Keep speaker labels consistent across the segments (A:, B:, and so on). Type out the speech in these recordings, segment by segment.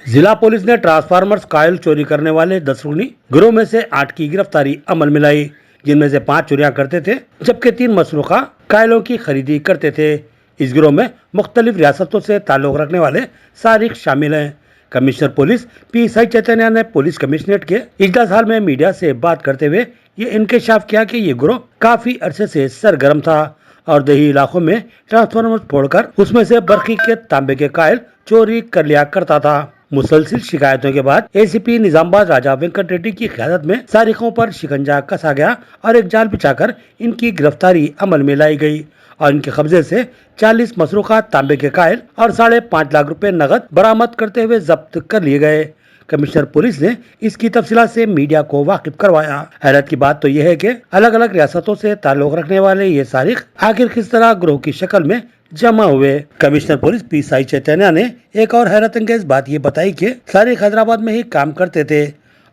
A: जिला पुलिस ने ट्रांसफार्मर्स कायल चोरी करने वाले 10 रुकनी गिरोह में से 8 की गिरफ्तारी अमल में लाई, जिनमें से 5 चोरियां करते थे जबकि 3 मसरूखा कायलों की खरीदी करते थे। इस गिरोह में मुख्तलिफ रियासतों से ताल्लुक रखने वाले सारिक शामिल हैं। कमिश्नर पुलिस PSI चैतन्य ने पुलिस कमिश्नरेट के इजलास हाल में मीडिया से बात करते हुए ये इंकशाफ किया कि ये गिरोह काफी अरसे से सरगर्म था और दही इलाकों में ट्रांसफार्मर फोड़कर उसमें से बरखी के तांबे के कायल चोरी कर लिया करता था। मुसलसिल शिकायतों के बाद ACP निजामाबाद राजा वेंकट रेड्डी की क़यादत में सारिकों पर शिकंजा कसा गया और एक जाल बिछाकर इनकी गिरफ्तारी अमल में लाई गई और इनके कब्जे से 40 मसरूखा तांबे के कायल और 5.5 लाख रुपए नकद बरामद करते हुए जब्त कर लिए गए। कमिश्नर पुलिस ने इसकी तफसीलात से मीडिया को वाकिफ करवाया। हैरत की बात तो यह है कि अलग अलग रियासतों से ताल्लुक रखने वाले ये सारिक आखिर किस तरह गिरोह की शक्ल में जमा हुए। कमिश्नर पुलिस PSI चैतन्य ने एक और हैरत अंगेज बात ये बताई कि सारिक हैदराबाद में ही काम करते थे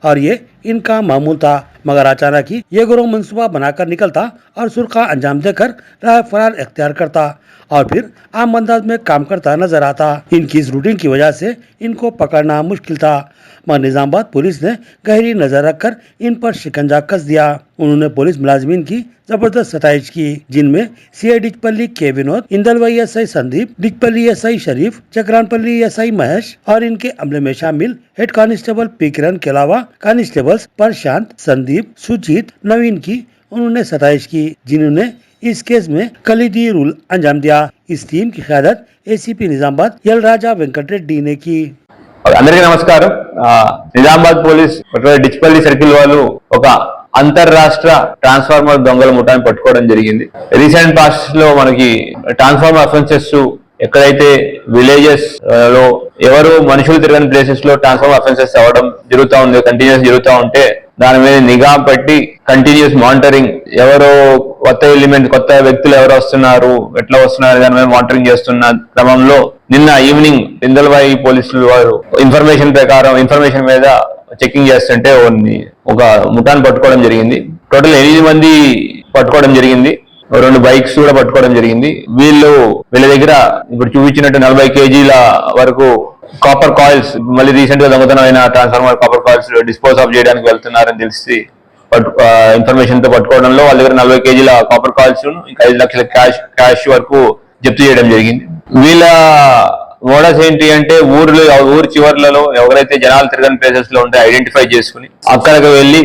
A: और ये इनका मामूल था, मगर अचानक ही ये गिरोह मंसूबा बनाकर निकलता और सुरखा अंजाम देकर राह फरार इख्तियार करता और फिर आम अंदाज में काम करता नजर आता। इनकी इस रूटीन की वजह से इनको पकड़ना मुश्किल था, मगर निजामाबाद पुलिस ने गहरी नजर रखकर इन पर शिकंजा कस दिया। उन्होंने पुलिस मुलाजिमीन की जबरदस्त सताइश की, जिनमें CI डिचपल्ली के विनोद, इंदलवाई SI संदीप, डिचपल्ली SI शरीफ, चक्रानपल्ली SI महेश और इनके अमले में शामिल हेड कांस्टेबल P किरण के अलावा कांस्टेबल्स प्रशांत, संदीप, सुजीत, नवीन की उन्होंने सताइश की, जिन्होंने इस केस में कलीदी रूल अंजाम दिया। इस टीम की क़यादत ACP निजामाबाद यल राजा वेंकट रेड्डी ने की।
B: అందరికీ నమస్కారం। నిజామాబాద్ పోలీస్ డిచ్పల్లి సర్కిల్ వాళ్ళు ఒక అంతర్రాష్ట్ర ట్రాన్స్ఫార్మర్ దొంగల ముఠాన్ని పట్టుకోవడం జరిగింది। రీసెంట్ పాస్ట్ లో మనకి ట్రాన్స్ఫార్మర్ అఫెన్సెస్ ఎక్కడైతే విలేజెస్ లో ఎవరు మనుషులు తిరగని ప్లేసెస్ లో ట్రాన్స్ఫార్మర్ అఫెన్సెస్ అవ్వడం జరుగుతూ ఉంది, కంటిన్యూస్ జరుగుతూ ఉంటే దాని మీద నిఘా పెట్టి కంటిన్యూస్ మానిటరింగ్, ఎవరో కొత్త వ్యక్తులు ఎవరు వస్తున్నారు, ఎట్లా వస్తున్నారు దాని మీద మానిటరింగ్ చేస్తున్న క్రమంలో నిన్న ఈవినింగ్ ఇందల్వాయి పోలీసులు వారు ఇన్ఫర్మేషన్ మీద చెకింగ్ చేస్తుంటే ఒక ముఠాన్ని పట్టుకోవడం జరిగింది। టోటల్ 8 మంది పట్టుకోవడం జరిగింది, 2 బైక్స్ కూడా పట్టుకోవడం జరిగింది। వీళ్ళ దగ్గర ఇప్పుడు చూపించినట్టు 40 kgల వరకు కాపర్ కాయిల్స్, మళ్ళీ రీసెంట్ గా దొంగతనమైన transformer copper coils dispose of చేయడానికి వెళ్తున్నారని తెలిసి ఇన్ఫర్మేషన్ తో పట్టుకోవడంలో వాళ్ళ దగ్గర 40 kgల కాపర్ కాయిల్స్ ఇంకా 5 లక్షల క్యాష్ వరకు జప్తు చేయడం జరిగింది। వీళ్ళ మోడల్స్ ఏంటి అంటే ఊరు చివర్లలో ఎవరైతే జనాలు తిరగని ప్లేసెస్ లో ఉంటే ఐడెంటిఫై చేసుకుని అక్కడికి వెళ్ళి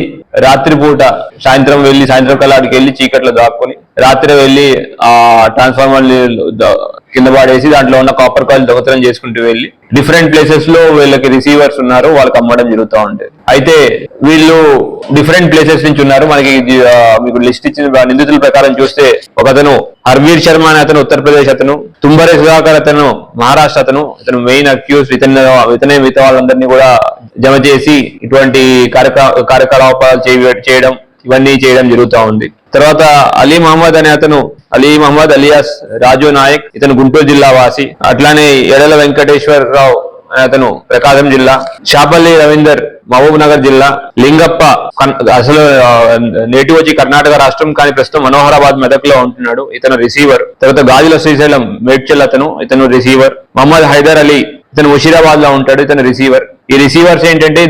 B: సాయంత్రం కల్లా అక్కడికి వెళ్ళి చీకట్లో దాక్కుని రాత్రి వెళ్ళి ఆ ట్రాన్స్ఫార్మర్ కింద పడేసి దాంట్లో ఉన్న కాపర్ కాయిల్ దొంగతనం చేసుకుంటూ వెళ్ళి డిఫరెంట్ ప్లేసెస్ లో వీళ్ళకి రిసీవర్స్ ఉన్నారు, వాళ్ళకి అమ్మడం జరుగుతూ ఉంటుంది। అయితే వీళ్ళు డిఫరెంట్ ప్లేసెస్ నుంచి ఉన్నారు। మనకి మీకు లిస్ట్ ఇచ్చిన నిందితుల ప్రకారం చూస్తే ఒకతను హర్వీర్ శర్మ అనే అతను ఉత్తరప్రదేశ్ అతను, తుంబరే సుధాకర్ అతను మహారాష్ట్ర అతను మెయిన్ అక్యూజ్, ఇతనే మిగతా వాళ్ళందరినీ కూడా జమ చేసి ఇటువంటి కార్యకలాపాలు చేయడం ఇవన్నీ చేయడం జరుగుతూ ఉంది। తర్వాత అలీ మహమ్మద్ అలియాస్ రాజు నాయక్, ఇతను గుంటూరు జిల్లా వాసి। అట్లానే ఎడల వెంకటేశ్వరరావు అనే అతను ప్రకాశం జిల్లా, షాపల్లి రవీందర్ మహబూబ్ నగర్ జిల్లా, లింగప్ప అసలు నేటివ్ వచ్చి కర్ణాటక రాష్ట్రం కానీ ప్రస్తుతం మనోహరాబాద్ మెదక్ లో ఉంటున్నాడు, ఇతను రిసీవర్। తర్వాత గాజుల శ్రీశైలం మేడ్చల్ ఇతను రిసీవర్। మహమ్మద్ హైదర్ అలీ ఇతను ముషీరాబాద్ లో ఉంటాడు, ఇతను రిసీవర్। ఈ రిసీవర్స్ ఏంటంటే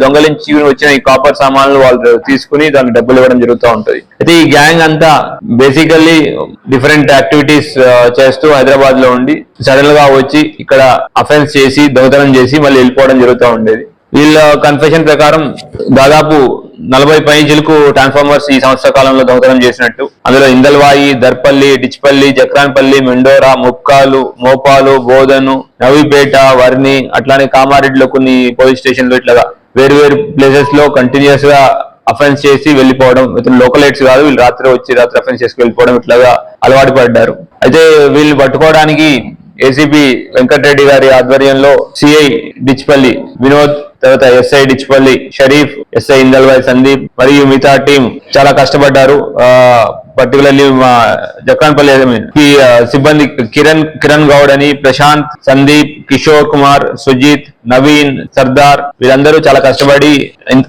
B: దొంగలించి వచ్చిన ఈ కాపర్ సామాన్లు వాళ్ళు తీసుకుని దానికి డబ్బులు ఇవ్వడం జరుగుతూ ఉంటది। అయితే ఈ గ్యాంగ్ అంతా బేసికల్లీ డిఫరెంట్ యాక్టివిటీస్ చేస్తూ హైదరాబాద్ లో ఉండి సడన్ గా వచ్చి ఇక్కడ అఫెన్స్ చేసి దొంగతనం చేసి మళ్ళీ వెళ్ళిపోవడం జరుగుతూ ఉండేది। వీళ్ళ కన్ఫెషన్ ప్రకారం దాదాపు 40 పైచిలకు ట్రాన్స్ఫార్మర్స్ ఈ సంవత్సర కాలంలో దొంగతనం చేసినట్టు, అందులో ఇందల్వాయి, దర్పల్లి, డిచ్పల్లి, జక్రాన్పల్లి, మెండోరా, ముప్కాలు, మోపాలు, బోధను, నవీపేట, వర్ని, అట్లానే కామారెడ్డిలో కొన్ని పోలీస్ స్టేషన్లు ఇట్లాగా వేరు ప్లేసెస్ లో కంటిన్యూస్ గా అఫెన్స్ చేసి వెళ్ళిపోవడం, ఇతను లోకలైట్స్ కాదు, వీళ్ళు రాత్రి అఫెన్స్ చేసుకు వెళ్ళిపోవడం ఇట్లాగా అలవాటు పడ్డారు। అయితే వీళ్ళని పట్టుకోవడానికి ACP వెంకటరెడ్డి గారి ఆధ్వర్యంలో CI డిచ్పల్లి వినోద్, తర్వాత SI డిచ్పల్లి షరీఫ్, SI ఇందల్వాయి సందీప్ మరియు మిగతా టీం చాలా కష్టపడ్డారు। పర్టికులర్లీ మా జక్రాన్పల్లి ఈ సిబ్బంది కిరణ్ గౌడ్ అని, ప్రశాంత్, సందీప్, కిషోర్ కుమార్, సుజిత్, నవీన్, సర్దార్ వీళ్ళందరూ చాలా కష్టపడి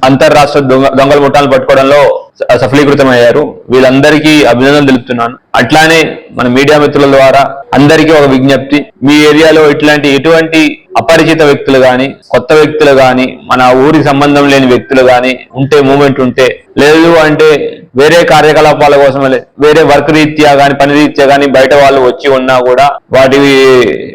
B: అంతర్రాష్ట్ర దొంగల ముఠాలను పట్టుకోవడంలో సఫలీకృతమయ్యారు. వీళ్ళందరికీ అభినందనలు తెలుపుతున్నాను. అట్లానే మన మీడియా మిత్రుల ద్వారా అందరికీ ఒక విజ్ఞప్తి, మీ ఏరియాలో ఎటువంటి అపరిచిత వ్యక్తులు గాని, కొత్త వ్యక్తులు గాని, మన ఊరికి సంబంధం లేని వ్యక్తులు గాని ఉంటే, మూమెంట్ ఉంటే, లేదు అంటే వేరే కార్యకలాపాల కోసం వేరే వర్క్ రీత్యా గాని, పని రీత్యా గాని బయట వాళ్ళు వచ్చి ఉన్నా కూడా వాటి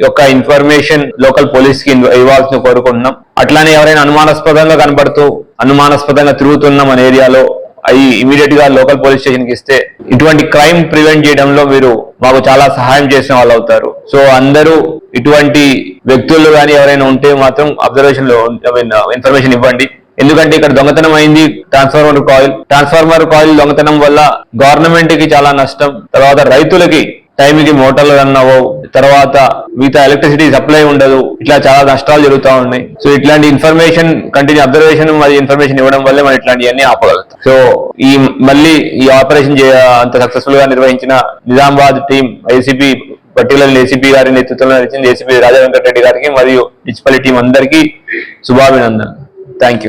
B: యొక్క ఇన్ఫర్మేషన్ లోకల్ పోలీస్ కి ఇవ్వాల్సిన కోరుకుంటున్నాం. అట్లానే ఎవరైనా అనుమానాస్పదంగా కనబడుతూ అనుమానాస్పదంగా తిరుగుతున్న మన ఏరియాలో అవి ఇమీడియట్ గా లోకల్ పోలీస్ స్టేషన్ కి ఇస్తే ఇటువంటి క్రైమ్ ప్రివెంట్ చేయడంలో మీరు మాకు చాలా సహాయం చేసిన వాళ్ళు అవుతారు. సో అందరూ ఇటువంటి వ్యక్తులు కానీ ఎవరైనా ఉంటే మాత్రం అబ్జర్వేషన్ లో ఇన్ఫర్మేషన్ ఇవ్వండి. ఎందుకంటే ఇక్కడ దొంగతనం అయింది ట్రాన్స్ఫార్మర్ కాయిల్ దొంగతనం వల్ల గవర్నమెంట్ కి చాలా నష్టం, తర్వాత రైతులకి టైంకి మోటార్లు రన్ అవ్వవు, తర్వాత మిగతా ఎలక్ట్రిసిటీ సప్లై ఉండదు, ఇట్లా చాలా నష్టాలు జరుగుతూ ఉన్నాయి. సో ఇట్లాంటి ఇన్ఫర్మేషన్ కంటిన్యూ అబ్జర్వేషన్ మరియు ఇన్ఫర్మేషన్ ఇవ్వడం వల్లే మనం ఇట్లాంటివన్నీ ఆపగలుగుతాం. సో ఈ ఆపరేషన్ అంత సక్సెస్ఫుల్ గా నిర్వహించిన Nizamabad team, ACP particular ACP గారి నేతృత్వంలో నడిచింది ఏసీపీ రాజా వెంకటరెడ్డి గారికి మరియు డిచ్పల్లి టీం అందరికీ శుభాభినందనలు. Thank you.